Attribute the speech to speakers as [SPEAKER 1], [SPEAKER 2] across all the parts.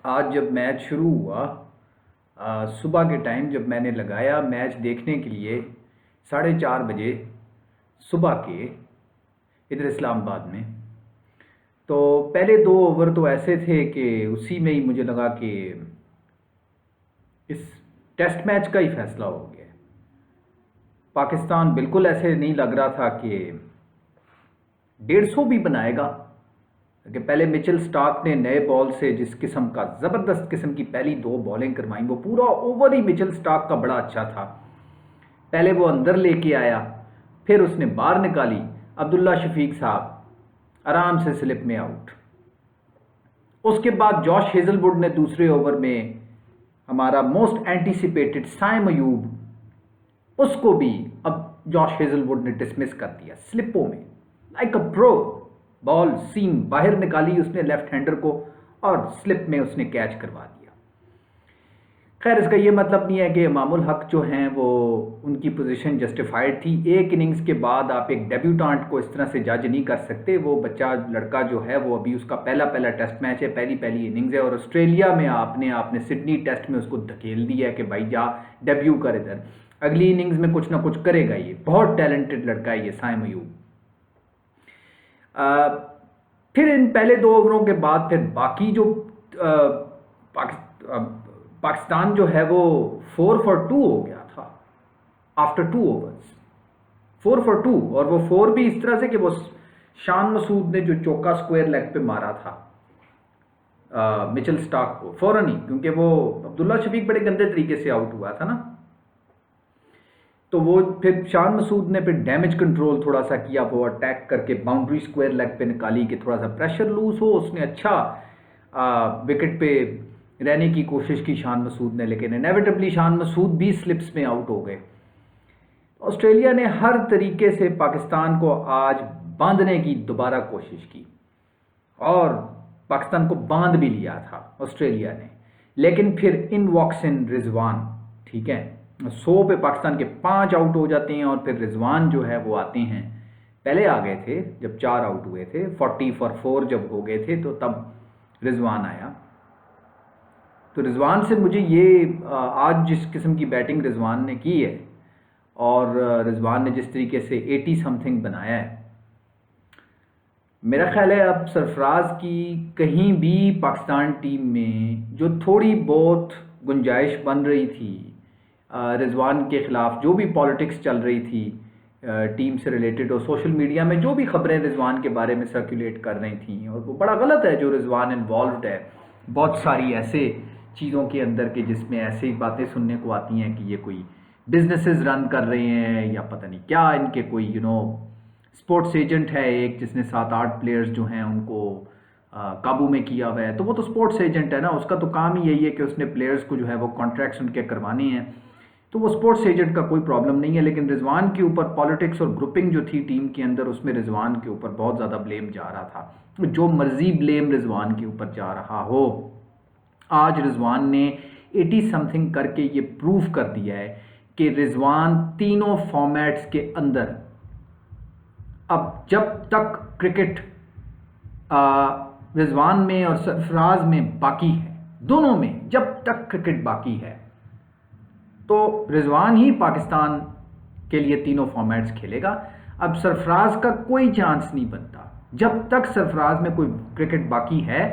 [SPEAKER 1] आज जब मैच शुरू हुआ, सुबह के टाइम जब मैंने लगाया मैच देखने के लिए 4:30 बजे सुबह के, इधर इस्लामाबाद में। तो पहले 2 ओवर तो ऐसे थे कि उसी में ही मुझे लगा कि इस टेस्ट मैच का ही फैसला हो गया। पाकिस्तान बिल्कुल ऐसे नहीं लग रहा था कि 150 भी बनाएगा। कि पहले मिचेल स्टार्क ने नए बॉल से जिस किस्म का ज़बरदस्त किस्म की पहली 2 बॉलिंग करवाई, वो पूरा ओवर ही मिचेल स्टार्क का बड़ा अच्छा था। पहले वो अंदर लेके आया, फिर उसने बाहर निकाली। अब्दुल्ला शफीक साहब आराम से स्लिप में आउट। उसके बाद जॉश हेजलवुड ने दूसरे ओवर में हमारा मोस्ट एंटीसिपेटेड साइम अयूब, उसको भी अब जॉश हेजलवुड ने डिसमिस कर दिया स्लिपों में, लाइक अ प्रो। बॉल सीम बाहर निकाली उसने लेफ्ट हैंडर को और स्लिप में उसने कैच करवा दिया। खैर, इसका ये मतलब नहीं है कि इमामुल हक जो हैं वो उनकी पोजीशन जस्टिफाइड थी। एक इनिंग्स के बाद आप एक डेब्यूटांट को इस तरह से जज नहीं कर सकते। वो बच्चा लड़का जो है वो अभी उसका पहला पहला टेस्ट मैच है, पहली पहली इनिंग्स है, और ऑस्ट्रेलिया में आपने सिडनी टेस्ट में उसको धकेल दिया है कि भाई जा डेब्यू कर इधर। अगली इनिंग्स में कुछ ना कुछ करेगा। ये बहुत टैलेंटेड लड़का है ये साइम अयूब। फिर इन पहले 2 ओवरों के बाद फिर बाकी जो पाकिस्तान जो है वो 4 for 2 हो गया था आफ्टर 2 ओवर्स। 4 for 2, और वो 4 भी इस तरह से कि वो शान मसूद ने जो चौका स्क्वायर लेग पे मारा था मिचेल स्टार्क को फौरन ही, क्योंकि वो अब्दुल्ला शफीक बड़े गंदे तरीके से आउट हुआ था ना। तो वो फिर शान मसूद ने फिर डैमेज कंट्रोल थोड़ा सा किया, वो अटैक करके बाउंड्री स्क्वायर लेग पे निकाली कि थोड़ा सा प्रेशर लूज हो। उसने अच्छा विकेट पे रहने की कोशिश की शान मसूद ने, लेकिन इनेविटेबली शान मसूद भी स्लिप्स में आउट हो गए। ऑस्ट्रेलिया ने हर तरीके से पाकिस्तान को आज बांधने की दोबारा कोशिश की, और पाकिस्तान को बांध भी लिया था ऑस्ट्रेलिया ने। लेकिन फिर इन वॉक्स इन रिजवान, ठीक है, 100 पे पाकिस्तान के 5 आउट हो जाते हैं, और फिर रिजवान जो है वो आते हैं। पहले आ गए थे जब 4 आउट हुए थे, 40 for 4 जब हो गए थे तो तब रिजवान आया। तो रिजवान से मुझे ये आज जिस किस्म की बैटिंग रिजवान ने की है, और रिजवान ने जिस तरीके से 80 समथिंग बनाया है, मेरा ख्याल है अब सरफराज की कहीं भी पाकिस्तान टीम में जो थोड़ी बहुत गुंजाइश बन रही थी रिजवान के ख़िलाफ़, जो भी पॉलिटिक्स चल रही थी टीम से रिलेटेड, और सोशल मीडिया में जो भी खबरें रिजवान के बारे में सर्कुलेट कर रही थी, और वो बड़ा गलत है जो रिजवान इन्वॉल्व्ड है बहुत सारी ऐसे चीज़ों के अंदर के जिसमें ऐसी बातें सुनने को आती हैं कि ये कोई बिजनेसेस रन कर रहे हैं या पता नहीं क्या, इनके कोई स्पोर्ट्स एजेंट है एक जिसने 7-8 प्लेयर्स जो हैं उनको काबू में किया हुआ है। तो वो तो स्पोर्ट्स एजेंट है ना, उसका तो काम ही यही है कि उसने प्लेयर्स को जो है वो कॉन्ट्रैक्ट्स उनके करवाने हैं। तो वो स्पोर्ट्स एजेंट का कोई प्रॉब्लम नहीं है। लेकिन रिजवान के ऊपर पॉलिटिक्स और ग्रुपिंग जो थी टीम के अंदर, उसमें रिजवान के ऊपर बहुत ज़्यादा ब्लेम जा रहा था। जो मर्जी ब्लेम रिजवान के ऊपर जा रहा हो, आज रिजवान ने 80 समथिंग करके ये प्रूव कर दिया है कि रिजवान तीनों फॉर्मेट्स के अंदर, अब जब तक क्रिकेट रिजवान में और सरफराज में बाकी है, दोनों में जब तक क्रिकेट बाकी है, तो रिजवान ही पाकिस्तान के लिए तीनों फॉर्मेट्स खेलेगा। अब सरफराज का कोई चांस नहीं बनता जब तक सरफराज में कोई क्रिकेट बाकी है।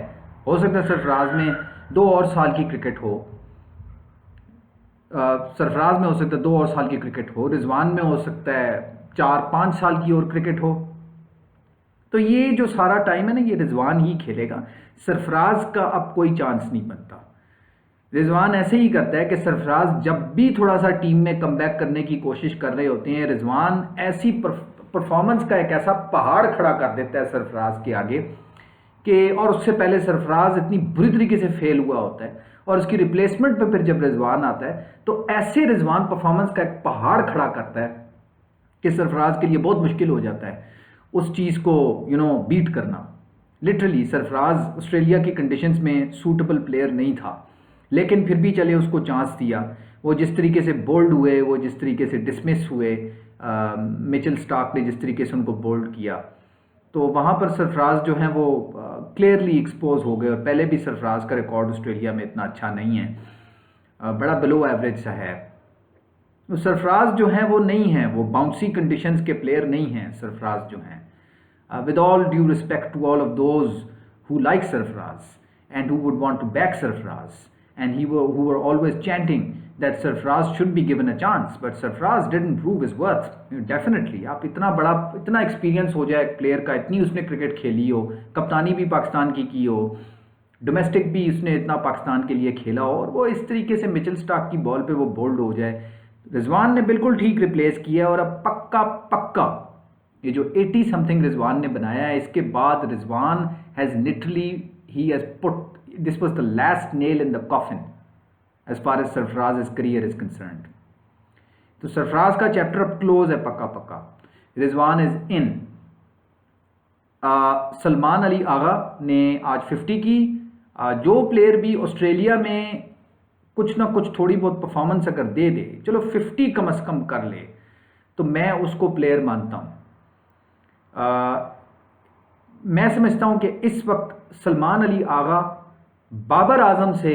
[SPEAKER 1] हो सकता है सरफराज में 2 और साल की क्रिकेट हो, सरफराज में हो सकता है 2 और साल की क्रिकेट हो, रिजवान में हो सकता है 4-5 साल की और क्रिकेट हो। तो ये जो सारा टाइम है ना, ये रिजवान ही खेलेगा। सरफराज का अब कोई चांस नहीं बनता। रिजवान ऐसे ही करता है कि सरफराज जब भी थोड़ा सा टीम में कमबैक करने की कोशिश कर रहे होते हैं, रिजवान ऐसी परफॉर्मेंस का एक ऐसा पहाड़ खड़ा कर देता है सरफराज के आगे कि, और उससे पहले सरफराज इतनी बुरी तरीके से फेल हुआ होता है, और उसकी रिप्लेसमेंट पे फिर जब रिजवान आता है तो ऐसे रिजवान परफॉर्मेंस का एक पहाड़ खड़ा करता है कि सरफराज के लिए बहुत मुश्किल हो जाता है उस चीज़ को बीट करना। लिटरली सरफराज ऑस्ट्रेलिया की कंडीशंस में सूटेबल प्लेयर नहीं था, लेकिन फिर भी चले उसको चांस दिया। वो जिस तरीके से बोल्ड हुए, वो जिस तरीके से डिसमिस हुए, मिचेल स्टार्क ने जिस तरीके से उनको बोल्ड किया, तो वहाँ पर सरफराज जो हैं वो क्लियरली एक्सपोज हो गए, और पहले भी सरफराज का रिकॉर्ड ऑस्ट्रेलिया में इतना अच्छा नहीं है, बड़ा बिलो एवरेज सा है। तो सरफराज जो हैं वो नहीं हैं, वो बाउंसी कंडीशंस के प्लेयर नहीं हैं सरफराज जो हैं। With all due respect to all of those who like Sarfaraz and who would want to back Sarfaraz, and who were always chanting that Sarfaraz should be given a chance, but Sarfaraz didn't prove his worth. Definitely, आप इतना बड़ा, इतना experience हो जाए player का, इतनी उसने cricket खेली हो, कप्तानी भी पाकिस्तान की हो, डोमेस्टिक भी उसने इतना पाकिस्तान के लिए खेला हो, और वो इस तरीके से मिचेल स्टार्क की बॉल पे वो बोल्ड हो जाए। रिजवान ने बिल्कुल ठीक रिप्लेस किया, और अब पक्का पक्का ये जो 80 समथिंग रिजवान ने बनाया है, इसके बाद Rizwan has literally he has put this was the last nail in the coffin as far as Sarfaraz is career is concerned. तो सरफराज का चैप्टर अब क्लोज है पक्का पक्का, रिजवान इज इन। सलमान अली आगा ने आज 50 की। जो प्लेयर भी ऑस्ट्रेलिया में कुछ ना कुछ थोड़ी बहुत परफॉर्मेंस अगर दे दे, चलो 50 कम से कम कर ले, तो मैं उसको प्लेयर मानता हूँ। मैं समझता हूं कि इस वक्त सलमान अली आगा बाबर आजम से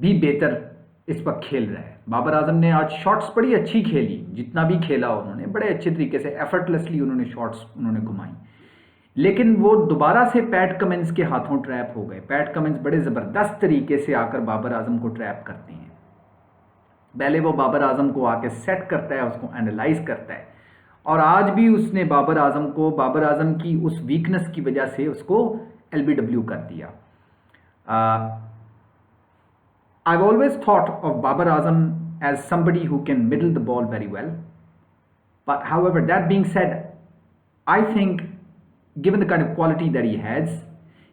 [SPEAKER 1] भी बेहतर इस वक्त खेल रहा है। बाबर आजम ने आज शॉट्स बड़ी अच्छी खेली, जितना भी खेला उन्होंने बड़े अच्छे तरीके से एफर्टलेसली उन्होंने शॉट्स उन्होंने घुमाई, लेकिन वो दोबारा से पैट कमिंस के हाथों ट्रैप हो गए। पैट कमिंस बड़े ज़बरदस्त तरीके से आकर बाबर आजम को ट्रैप करते हैं। पहले वो बाबर आजम को आके सेट करता है, उसको एनालाइज करता है, और आज भी उसने बाबर आजम को, बाबर आजम की उस वीकनेस की वजह से उसको LBW कर दिया। I've always thought of Babar Azam as somebody who can middle the ball very well. But however, that being said, I think given the kind of quality that he has,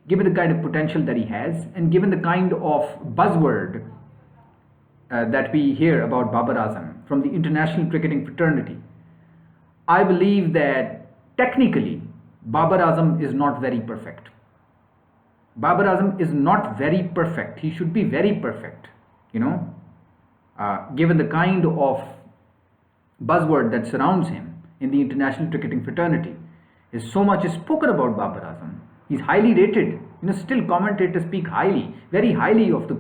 [SPEAKER 1] given the kind of potential that he has, and given the kind of buzzword that we hear about Babar Azam from the international cricketing fraternity, I believe that technically Babar Azam is not very perfect. Babar Azam is not very perfect. He should be very perfect, given the kind of buzzword that surrounds him in the international cricketing fraternity. Is so much is spoken about Babar Azam. He's highly rated. Still commentators speak highly, very highly of the,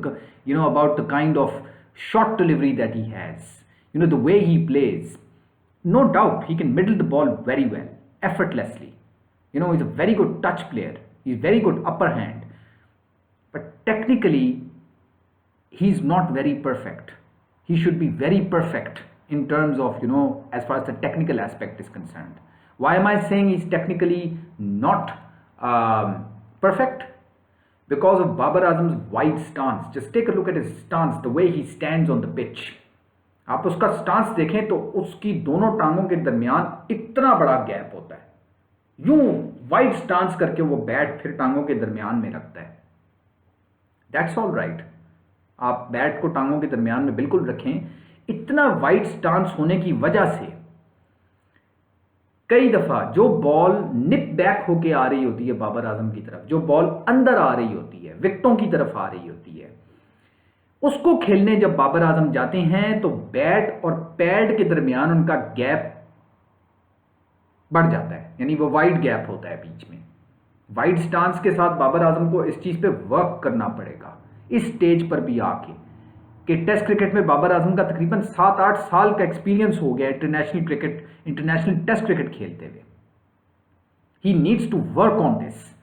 [SPEAKER 1] about the kind of shot delivery that he has. The way he plays. No doubt he can middle the ball very well, effortlessly. He's a very good touch player. He's very good upper hand. But technically, he's not very perfect. He should be very perfect in terms of, as far as the technical aspect is concerned. Why am I saying he's technically not perfect? Because of Babar Azam's wide stance. Just take a look at his stance, the way he stands on the pitch. आप उसका stance देखें तो उसकी दोनों टांगों के दरमियान इतना बड़ा गैप होता है, यूं वाइड स्टांस करके वो बैट फिर टांगों के दरमियान में रखता है। दैट्स ऑल राइट, आप बैट को टांगों के दरमियान में बिल्कुल रखें। इतना वाइड स्टांस होने की वजह से कई दफा जो बॉल निप बैक होके आ रही होती है बाबर आजम की तरफ, जो बॉल अंदर आ रही होती है, विकेटों की तरफ आ रही होती है, उसको खेलने जब बाबर आजम जाते हैं तो बैट और पैड के दरमियान उनका गैप बढ़ जाता है, यानी वो वाइड गैप होता है बीच में। वाइड स्टांस के साथ बाबर आजम को इस चीज पे वर्क करना पड़ेगा इस स्टेज पर भी आके, कि टेस्ट क्रिकेट में बाबर आजम का तकरीबन 7-8 साल का एक्सपीरियंस हो गया इंटरनेशनल टेस्ट क्रिकेट खेलते हुए। He needs to work on this.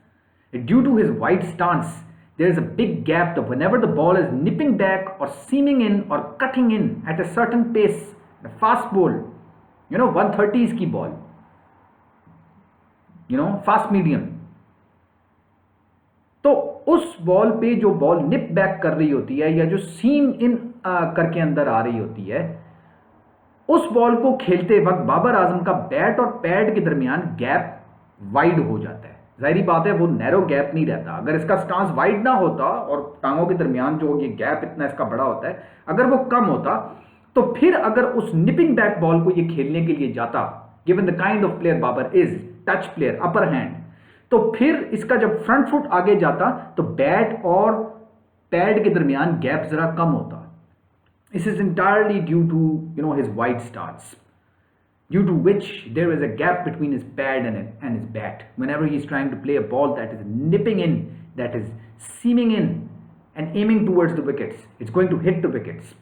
[SPEAKER 1] Due to his wide stance there is a big gap that whenever the ball is nipping back or seaming in or cutting in at a certain pace, the fast ball, 130s की ball, fast medium, तो उस ball पे जो ball निप back कर रही होती है या जो सीम इन करके अंदर आ रही होती है, उस बॉल को खेलते वक्त बाबर आजम का बैट और पैड के दरमियान गैप वाइड हो जाता है। जाहिर बात है वो नैरो गैप नहीं रहता। अगर इसका स्टांस वाइड ना होता और टांगों के दरमियान जो ये गैप इतना इसका बड़ा होता है, अगर वो कम होता, तो फिर अगर उस निपिंग बैक बॉल को ये खेलने के लिए जाता, given the kind of player Babar is, touch player, upper hand, तो फिर इसका जब फ्रंट फुट आगे जाता तो बैट और पैड के दरमियान गैप जरा कम होता। This is entirely due to his wide stance. due to which there is a gap between his pad and his bat. Whenever he's trying to play a ball that is nipping in, that is seaming in and aiming towards the wickets, it's going to hit the wickets.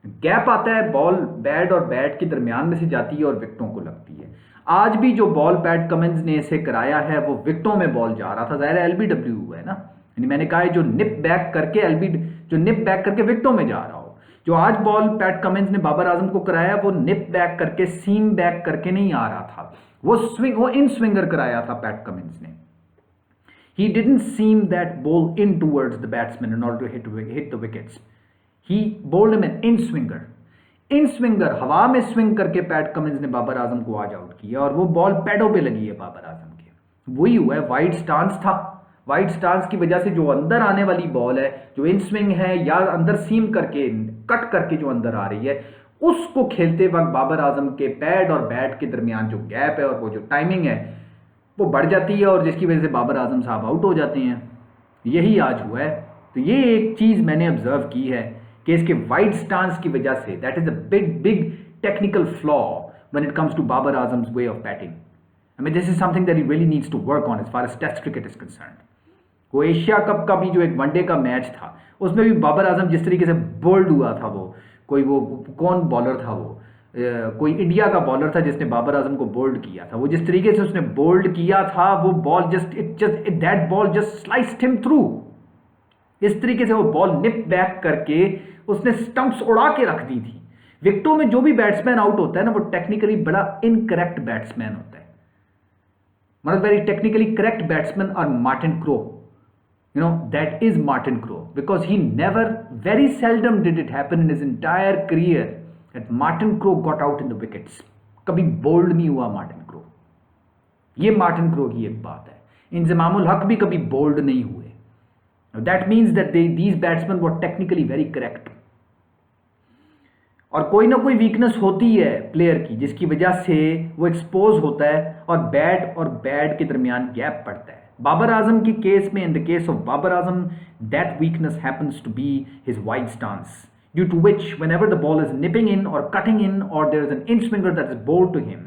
[SPEAKER 1] Gap आता है, ball bat और bat के दरमियान में से जाती है और विकेटों को लगती है। आज भी जो बॉल पैट कमिंस ने इसे कराया है वो विकेटों में बॉल जा रहा था, ज़ाहिर है LBW हुआ है ना, यानी मैंने कहा है जो निप बैक करके विकेटों में जा रहा हो। जो आज बॉल पैट कमिंस ने बाबर आजम को कराया वो निप बैक करके सीम बैक करके नहीं आ रहा था, वो इन स्विंगर कराया था पैट कमिंस ने। He didn't seam that ball in towards the batsman in order to hit the wickets. He bowled him an in swinger. In swinger हवा में स्विंग करके पैट कमिंस ने बाबर आजम को आज आउट किया और वो बॉल पैडों पे लगी है बाबर आजम के। वही हुआ है, वाइड स्टांस था, वाइड स्टांस की वजह से जो अंदर आने वाली बॉल है, जो इन स्विंग है या अंदर सीम करके कट करके जो अंदर आ रही है, उसको खेलते वक्त बाबर आजम के पैड और बैट के दरमियान जो गैप है और वो जो टाइमिंग है वो बढ़ जाती है और जिसकी वजह से बाबर आजम साहब आउट हो जाते हैं। यही आज हुआ है। तो ये एक चीज़ मैंने ऑब्जर्व की है कि इसके वाइड स्टांस की वजह से that is a big technical flaw when it comes to Babar Azam's way of batting. I mean this is something that he really needs to work on as far as test cricket is concerned. वो Asia cup का भी जो एक one day का match था उसमें भी बाबर आजम जिस तरीके से बोल्ड हुआ था, वो कौन बॉलर था, वो कोई इंडिया का बॉलर था जिसने बाबर आजम को बोल्ड किया था, वो जिस तरीके से उसने बोल्ड किया था वो ball that ball just sliced him through. इस तरीके से वो बॉल निप बैक करके उसने स्टंप्स उड़ा के रख दी थी। विकेटों में जो भी बैट्समैन आउट होता है ना वो टेक्निकली बड़ा इनकरेक्ट बैट्समैन होता है। मतलब वेरी टेक्निकली करेक्ट बैट्समैन और Martin crow, you know, that is Martin Crowe, because he never, very seldom did it happen in his entire career that Martin Crowe got out in the wickets. कभी bold नहीं हुआ Martin crow. ये Martin crow की एक बात है। इंजमामुल हक भी कभी बोल्ड नहीं हुए। That means that these batsmen were technically very correct. और कोई ना कोई वीकनेस होती है प्लेयर की जिसकी वजह से वो एक्सपोज होता है और बैट और बैट के दरमियान गैप पड़ता है। बाबर आजम की केस में, in the case of Babar Azam, that weakness happens to be his wide stance, due to which whenever the ball is nipping in or cutting in or there is an in swinger that is bowled to him,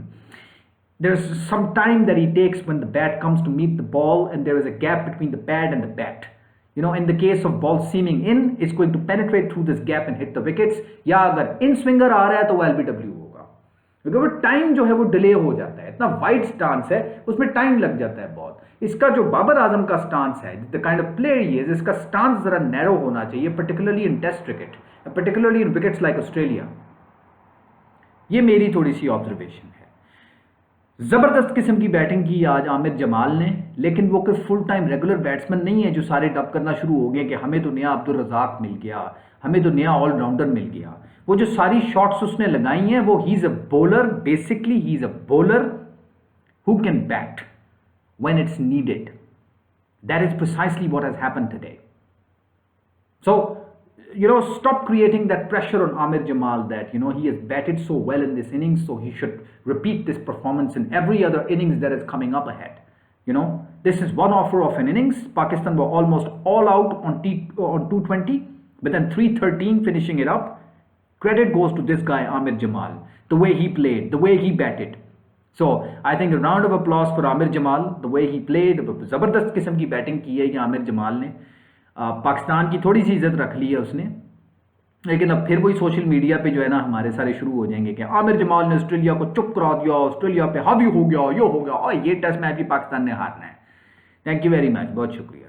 [SPEAKER 1] there is some time that he takes when the bat comes to meet the ball and there is a gap between the pad and the bat. You know, in the case of ball seaming in, it's going to penetrate through this gap and hit the wickets. या अगर इन swinger आ रहा है तो वो LBW होगा, क्योंकि वो time जो है वो डिले हो जाता है। इतना वाइड स्टांस है उसमें टाइम लग जाता है बहुत। इसका जो बाबर आजम का स्टांस है, the kind of player he is, इसका स्टांस जरा नैरो होना चाहिए, particularly in test cricket, particularly in wickets like Australia. ये मेरी थोड़ी सी ऑब्जर्वेशन है। जबरदस्त किस्म की बैटिंग की आज आमिर जमाल ने, लेकिन वो कोई फुल टाइम रेगुलर बैट्समैन नहीं है जो सारे डब करना शुरू हो गए कि हमें तो नया अब्दुल रज़ाक मिल गया, हमें तो नया ऑलराउंडर मिल गया। वो जो सारी शॉट्स उसने लगाई हैं वो he is a bowler, basically he is a bowler who can bat when it's needed. That is precisely what has happened today. So you know, stop creating that pressure on Amir Jamal that, you know, he has batted so well in this innings, so he should repeat this performance in every other innings that is coming up ahead. You know, this is one offer of an innings. Pakistan were almost all out on 220, but then 313 finishing it up. Credit goes to this guy, Amir Jamal, the way he played, the way he batted. So, I think a round of applause for Amir Jamal, the way he played. ज़बरदस्त किस्म की batting की है कि आमिर जमाल ने पाकिस्तान की थोड़ी सी इज्जत रख ली है उसने। लेकिन अब फिर वही सोशल मीडिया पे जो है ना हमारे सारे शुरू हो जाएंगे कि आमिर जमाल ने ऑस्ट्रेलिया को चुप करा दिया, ऑस्ट्रेलिया पे हावी हो गया, ये हो गया, और ये टेस्ट मैच भी पाकिस्तान ने हारना है। थैंक यू वेरी मच, बहुत शुक्रिया।